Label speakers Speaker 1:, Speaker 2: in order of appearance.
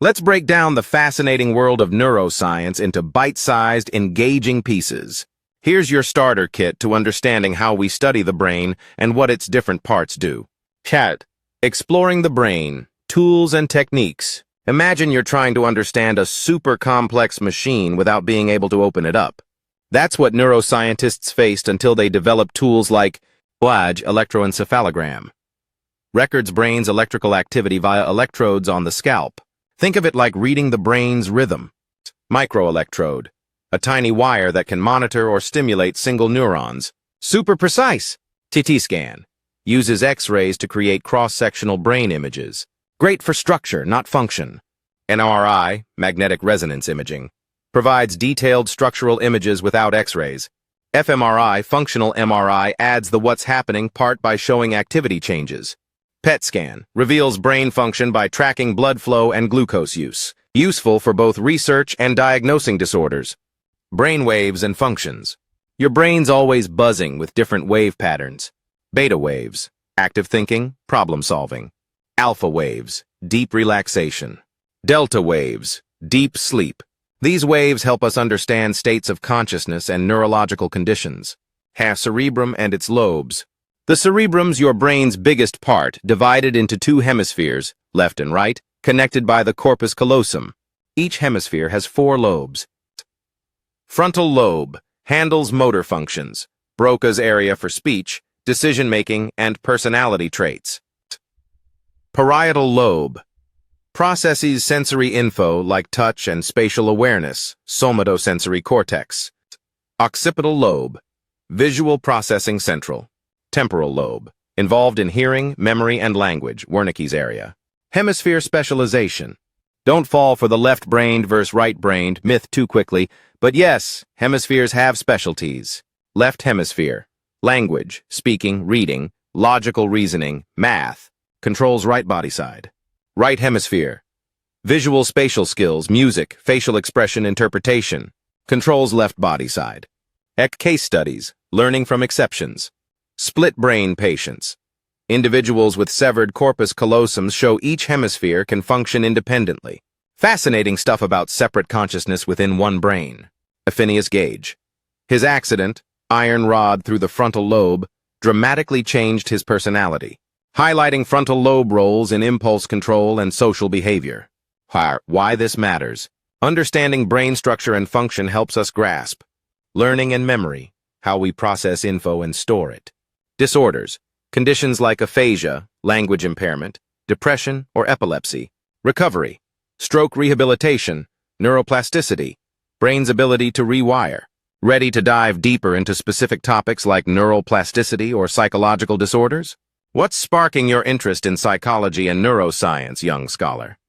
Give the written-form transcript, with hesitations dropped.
Speaker 1: Let's break down the fascinating world of neuroscience into bite-sized, engaging pieces. Here's your starter kit to understanding how we study the brain and what its different parts do. Cat. Exploring the brain, tools and techniques. Imagine you're trying to understand a super complex machine without being able to open it up. That's what neuroscientists faced until they developed tools like EEG electroencephalogram. Records brain's electrical activity via electrodes on the scalp. Think of it like reading the brain's rhythm. Microelectrode, a tiny wire that can monitor or stimulate single neurons. Super precise. CT scan, uses X-rays to create cross-sectional brain images. Great for structure, not function. MRI, magnetic resonance imaging, provides detailed structural images without X-rays. fMRI, functional MRI, adds the what's happening part by showing activity changes. PET scan reveals brain function by tracking blood flow and glucose use, useful for both research and diagnosing disorders. Brain waves and functions. Your brain's always buzzing with different wave patterns. Beta waves, active thinking, problem solving. Alpha waves, deep relaxation. Delta waves, deep sleep. These waves help us understand states of consciousness and neurological conditions. Cerebrum and its lobes. The cerebrum's your brain's biggest part, divided into two hemispheres, left and right, connected by the corpus callosum. Each hemisphere has 4 lobes. Frontal lobe handles motor functions, Broca's area for speech, decision-making, and personality traits. Parietal lobe processes sensory info like touch and spatial awareness, somatosensory cortex. Occipital lobe, visual processing central. Temporal lobe, involved in hearing, memory, and language, Wernicke's area. Hemisphere specialization. Don't fall for the left-brained versus right-brained myth too quickly, but yes, hemispheres have specialties. Left hemisphere, language, speaking, reading, logical reasoning, math, controls right body side. Right hemisphere, visual spatial skills, music, facial expression, interpretation, controls left body side. Case studies, learning from exceptions. Split brain patients. Individuals with severed corpus callosums show each hemisphere can function independently. Fascinating stuff about separate consciousness within one brain. Phineas Gage. His accident, iron rod through the frontal lobe, dramatically changed his personality, highlighting frontal lobe roles in impulse control and social behavior. Why this matters. Understanding brain structure and function helps us grasp learning and memory, how we process info and store it. Disorders, conditions like aphasia, language impairment, depression, or epilepsy. Recovery, stroke rehabilitation, neuroplasticity, brain's ability to rewire. Ready to dive deeper into specific topics like neuroplasticity or psychological disorders? What's sparking your interest in psychology and neuroscience, young scholar?